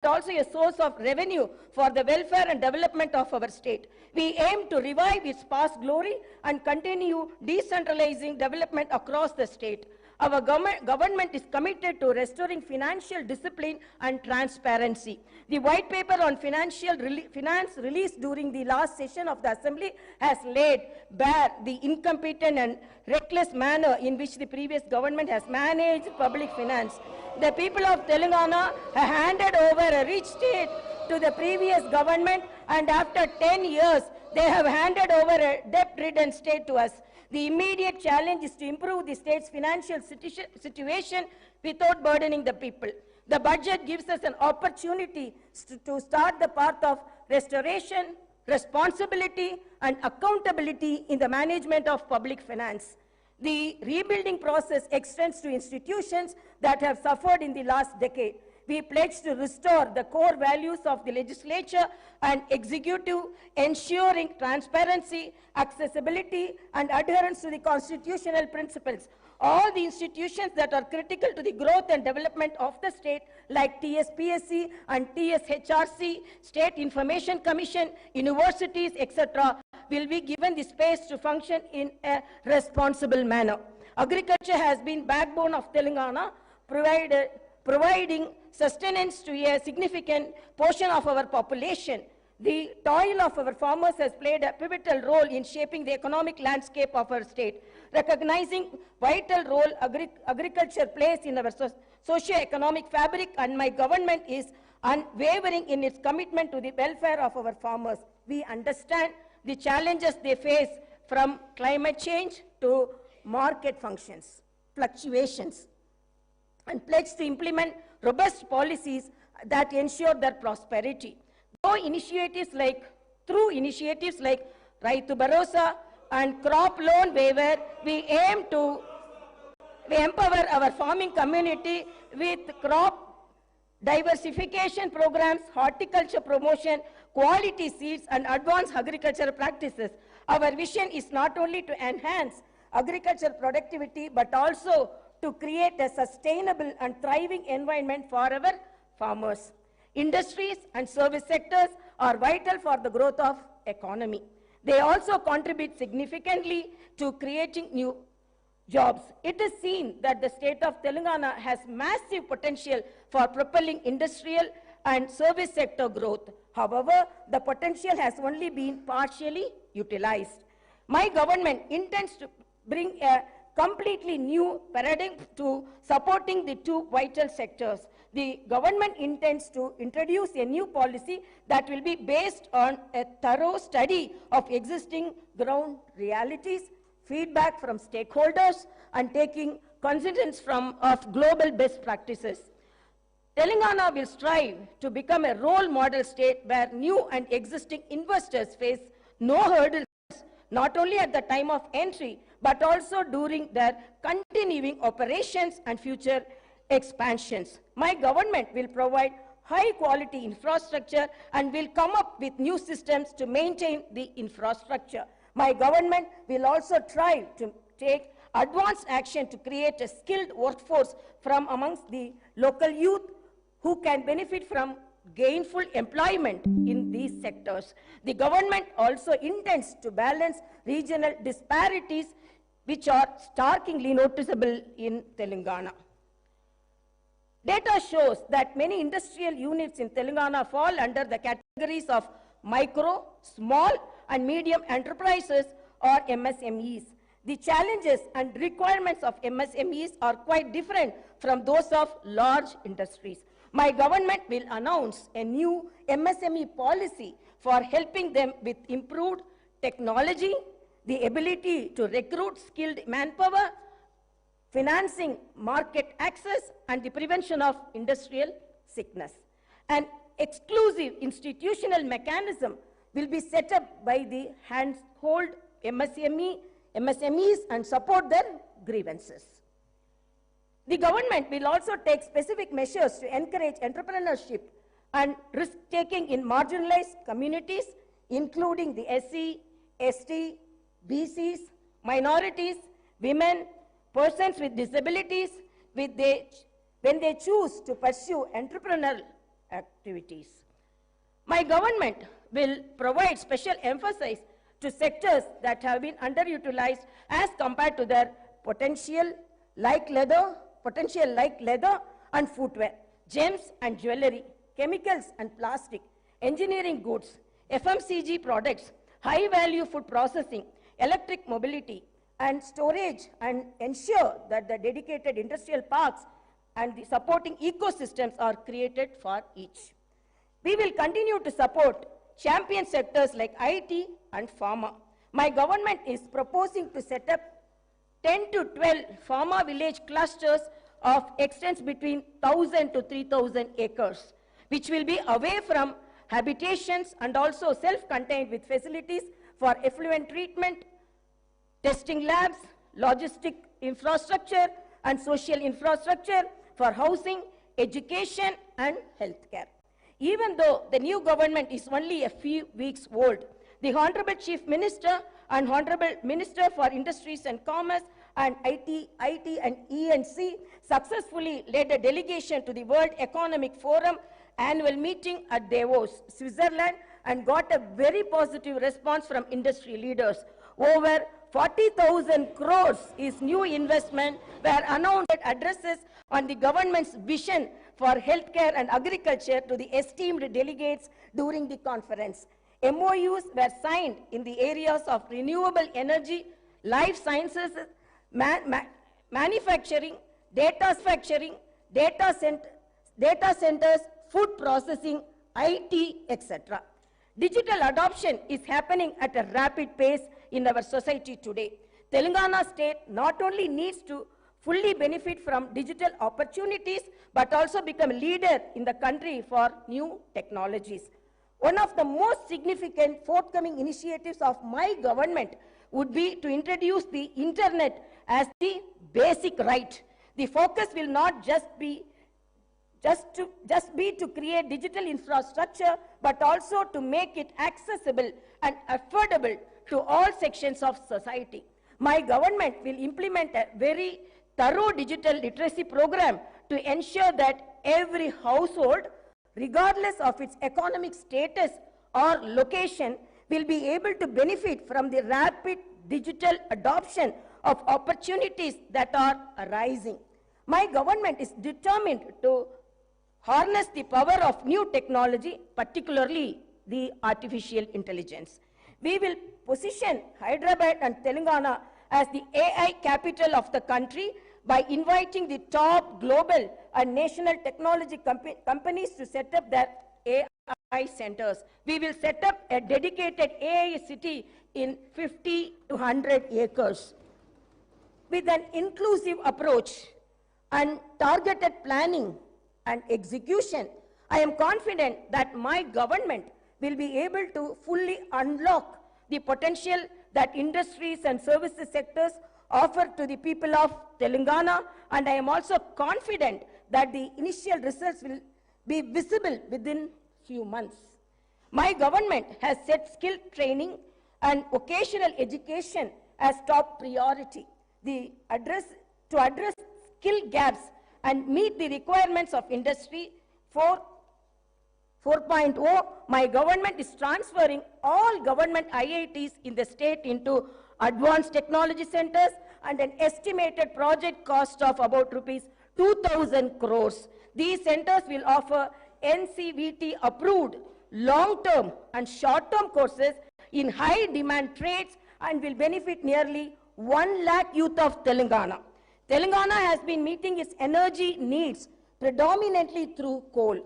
also a source of revenue for the welfare and development of our state. We aim to revive its past glory and continue decentralizing development across the state. Our government is committed to restoring financial discipline and transparency. The white paper on finance released during the last session of the Assembly has laid bare the incompetent and reckless manner in which the previous government has managed public finance. The people of Telangana have handed over a rich state to the previous government, and after 10 years, they have handed over a debt-ridden state to us. The immediate challenge is to improve the state's financial situation without burdening the people. The budget gives us an opportunity to start the path of restoration, responsibility, and accountability in the management of public finance. The rebuilding process extends to institutions that have suffered in the last decade. We pledge to restore the core values of the legislature and executive, ensuring transparency, accessibility, and adherence to the constitutional principles. All the institutions that are critical to the growth and development of the state, like TSPSC and TSHRC, State Information Commission, universities, etc., will be given the space to function in a responsible manner. Agriculture has been backbone of Telangana, providing sustenance to a significant portion of our population. The toil of our farmers has played a pivotal role in shaping the economic landscape of our state. Recognizing vital role agriculture plays in our socio-economic fabric, and my government is unwavering in its commitment to the welfare of our farmers. We understand the challenges they face, from climate change to market fluctuations, and pledge to implement robust policies that ensure their prosperity. Through initiatives like Raitu Bharosa and crop loan waiver, we aim to empower our farming community with crop diversification programs, horticulture promotion, quality seeds, and advanced agricultural practices. Our vision is not only to enhance agricultural productivity, but also to create a sustainable and thriving environment for our farmers. Industries and service sectors are vital for the growth of economy. They also contribute significantly to creating new jobs. It is seen that the state of Telangana has massive potential for propelling industrial and service sector growth. However, the potential has only been partially utilized. My government intends to bring a completely new paradigm to supporting the two vital sectors. The government intends to introduce a new policy that will be based on a thorough study of existing ground realities, feedback from stakeholders, and taking cognizance of global best practices. Telangana will strive to become a role model state where new and existing investors face no hurdles, not only at the time of entry, but also during their continuing operations and future expansions. My government will provide high quality infrastructure and will come up with new systems to maintain the infrastructure. My government will also try to take advanced action to create a skilled workforce from amongst the local youth who can benefit from gainful employment in these sectors. The government also intends to balance regional disparities which are starkly noticeable in Telangana. Data shows that many industrial units in Telangana fall under the categories of micro, small, and medium enterprises, or MSMEs. The challenges and requirements of MSMEs are quite different from those of large industries. My government will announce a new MSME policy for helping them with improved technology, the ability to recruit skilled manpower, financing, market access, and the prevention of industrial sickness. An exclusive institutional mechanism will be set up by the handhold MSMEs and support their grievances. The government will also take specific measures to encourage entrepreneurship and risk-taking in marginalized communities, including the SC, ST, BCs, minorities, women, persons with disabilities, when they choose to pursue entrepreneurial activities. My government will provide special emphasis to sectors that have been underutilized as compared to their potential like leather and footwear, gems and jewelry, chemicals and plastic, engineering goods, FMCG products, high-value food processing, electric mobility, and storage, and ensure that the dedicated industrial parks and the supporting ecosystems are created for each. We will continue to support champion sectors like IT and pharma. My government is proposing to set up 10 to 12 pharma village clusters of extents between 1,000 to 3,000 acres, which will be away from habitations and also self-contained with facilities for effluent treatment, testing labs, logistic infrastructure, and social infrastructure for housing, education, and healthcare. Even though the new government is only a few weeks old, the Honorable Chief Minister and Honorable Minister for Industries and Commerce and IT and E&C successfully led a delegation to the World Economic Forum annual meeting at Davos, Switzerland, and got a very positive response from industry leaders. Over 40,000 crores is new investment were announced at addresses on the government's vision for healthcare and agriculture to the esteemed delegates during the conference. MOUs were signed in the areas of renewable energy, life sciences, manufacturing, data centers, food processing, IT, etc. Digital adoption is happening at a rapid pace in our society today. Telangana state not only needs to fully benefit from digital opportunities, but also become a leader in the country for new technologies. One of the most significant forthcoming initiatives of my government would be to introduce the internet as the basic right. The focus will not just be to create digital infrastructure, but also to make it accessible and affordable to all sections of society. My government will implement a very thorough digital literacy program to ensure that every household, regardless of its economic status or location, will be able to benefit from the rapid digital adoption of opportunities that are arising. My government is determined to harness the power of new technology, particularly the artificial intelligence. We will position Hyderabad and Telangana as the AI capital of the country by inviting the top global and national technology companies to set up their AI centers. We will set up a dedicated AI city in 50 to 100 acres. With an inclusive approach and targeted planning and execution, I am confident that my government will be able to fully unlock the potential that industries and services sectors offer to the people of Telangana, and I am also confident that the initial results will be visible within few months. My government has set skill training and vocational education as top priority. To address skill gaps and meet the requirements of Industry 4.0, my government is transferring all government IITs in the state into advanced technology centers, and an estimated project cost of about rupees 2,000 crores. These centers will offer NCVT approved long-term and short-term courses in high-demand trades and will benefit nearly 1 lakh youth of Telangana. Telangana has been meeting its energy needs predominantly through coal.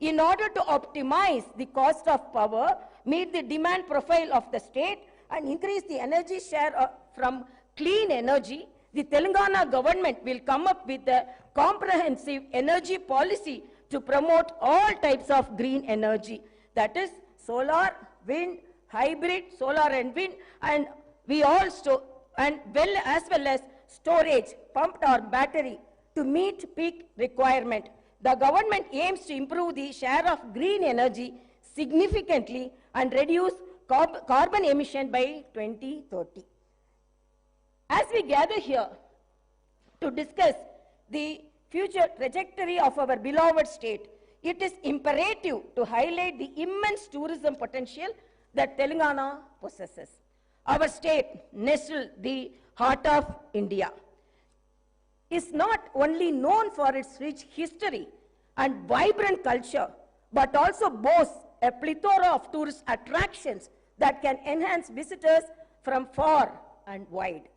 In order to optimize the cost of power, meet the demand profile of the state, and increase the energy share from clean energy, the Telangana government will come up with a comprehensive energy policy to promote all types of green energy. That is solar, wind, hybrid, solar and wind, and as well as storage, pumped or battery, to meet peak requirement. The government aims to improve the share of green energy significantly and reduce carbon emission by 2030. As we gather here to discuss the future trajectory of our beloved state, it is imperative to highlight the immense tourism potential that Telangana possesses. Our state, nestled the heart of India, is not only known for its rich history and vibrant culture, but also boasts a plethora of tourist attractions that can enhance visitors from far and wide.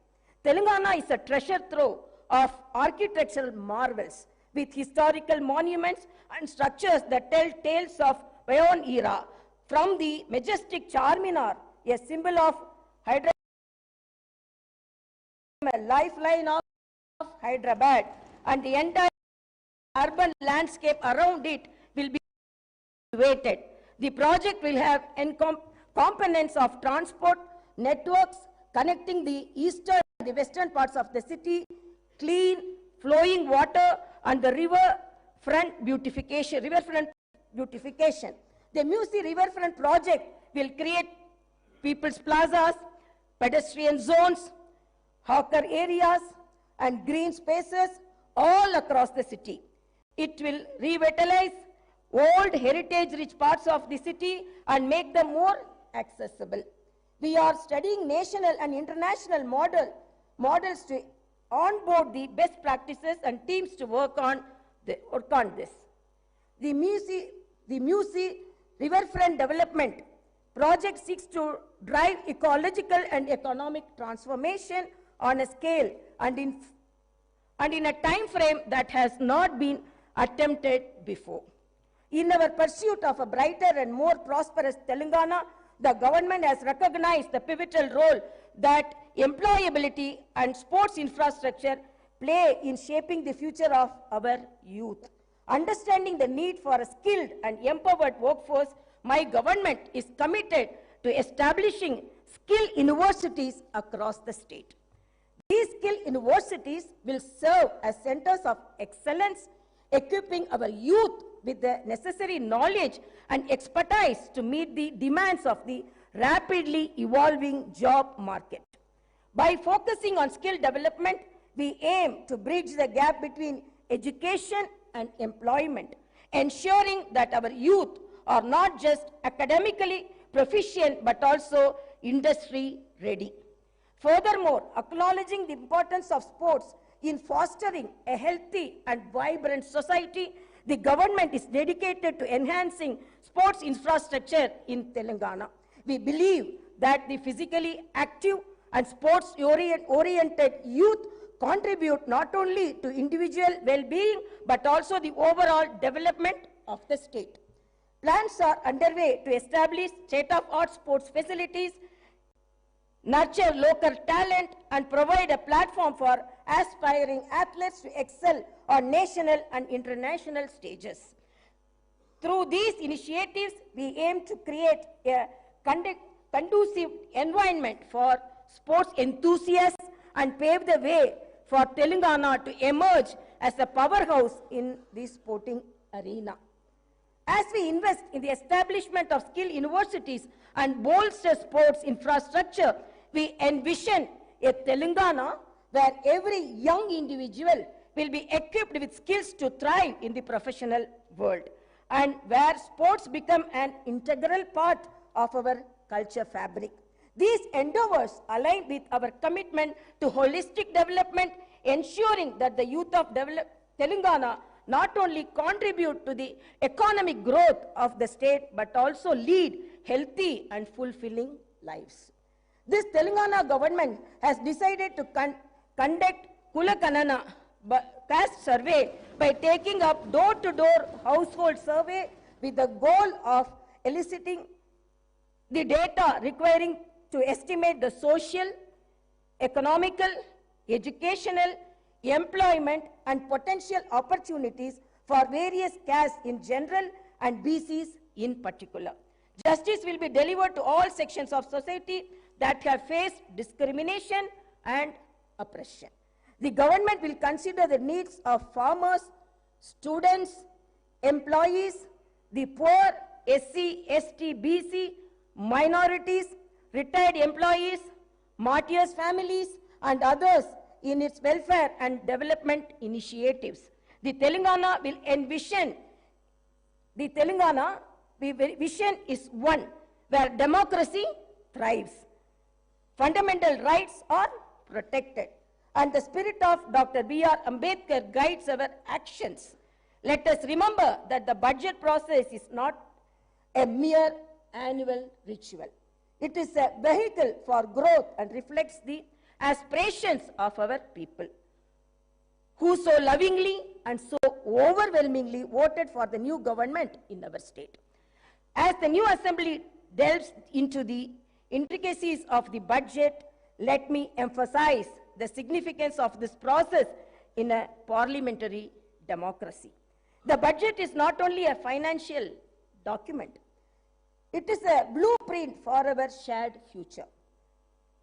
Telangana is a treasure trove of architectural marvels with historical monuments and structures that tell tales of bygone era, from the majestic Charminar, a symbol of Hyderabad, a lifeline of Hyderabad, and the entire urban landscape around it will be elevated. The project will have components of transport networks connecting the eastern and the western parts of the city, clean flowing water, and the riverfront beautification. The MSME riverfront project will create people's plazas, pedestrian zones, hawker areas, and green spaces all across the city. It will revitalize old heritage-rich parts of the city and make them more accessible. We are studying national and international models to onboard the best practices and teams to work on this. The MSME riverfront development project seeks to drive ecological and economic transformation on a scale and in a time frame that has not been attempted before. In our pursuit of a brighter and more prosperous Telangana, the government has recognized the pivotal role that employability and sports infrastructure play in shaping the future of our youth. Understanding the need for a skilled and empowered workforce, my government is committed to establishing skill universities across the state. These skill universities will serve as centers of excellence, equipping our youth with the necessary knowledge and expertise to meet the demands of the rapidly evolving job market. By focusing on skill development, we aim to bridge the gap between education and employment, ensuring that our youth are not just academically proficient but also industry ready. Furthermore, acknowledging the importance of sports in fostering a healthy and vibrant society, the government is dedicated to enhancing sports infrastructure in Telangana. We believe that the physically active and sports-oriented youth contribute not only to individual well-being but also the overall development of the state. Plans are underway to establish state-of-the-art sports facilities, nurture local talent, and provide a platform for aspiring athletes to excel on national and international stages. Through these initiatives, we aim to create a conducive environment for sports enthusiasts and pave the way for Telangana to emerge as a powerhouse in the sporting arena. As we invest in the establishment of skill universities and bolster sports infrastructure, we envision a Telangana where every young individual will be equipped with skills to thrive in the professional world, and where sports become an integral part of our culture fabric. These endeavors align with our commitment to holistic development, ensuring that the youth of Telangana not only contribute to the economic growth of the state, but also lead healthy and fulfilling lives. This Telangana government has decided to conduct Kulakanana caste survey by taking up door-to-door household survey with the goal of eliciting the data requiring to estimate the social, economical, educational, employment, and potential opportunities for various castes in general and BCs in particular. Justice will be delivered to all sections of society that have faced discrimination and oppression. The government will consider the needs of farmers, students, employees, the poor, SC, ST, BC, minorities, retired employees, martyrs' families, and others in its welfare and development initiatives. The Telangana will envision The Telangana vision is one where democracy thrives, fundamental rights are protected, and the spirit of Dr. B.R. Ambedkar guides our actions. Let us remember that the budget process is not a mere annual ritual. It is a vehicle for growth and reflects the aspirations of our people, who so lovingly and so overwhelmingly voted for the new government in our state. As the new assembly delves into the intricacies of the budget, let me emphasize the significance of this process in a parliamentary democracy. The budget is not only a financial document, it is a blueprint for our shared future.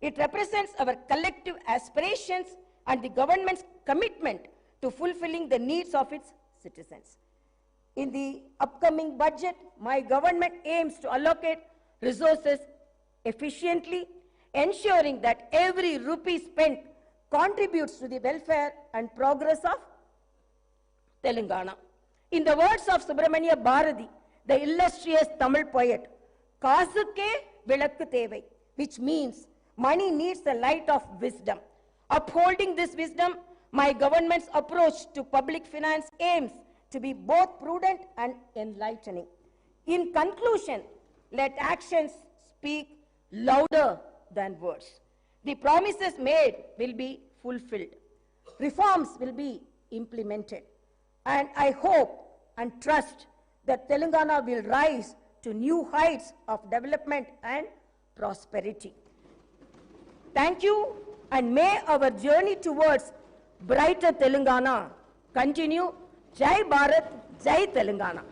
It represents our collective aspirations and the government's commitment to fulfilling the needs of its citizens. In the upcoming budget, my government aims to allocate resources efficiently, ensuring that every rupee spent contributes to the welfare and progress of Telangana. In the words of Subramania Bharati, the illustrious Tamil poet, "Kaasukke vilakku thevai," which means money needs the light of wisdom. Upholding this wisdom, my government's approach to public finance aims to be both prudent and enlightening. In conclusion, let actions speak louder than words. The promises made will be fulfilled. Reforms will be implemented. And I hope and trust that Telangana will rise to new heights of development and prosperity. Thank you, and may our journey towards brighter Telangana continue. Jai Bharat, Jai Telangana.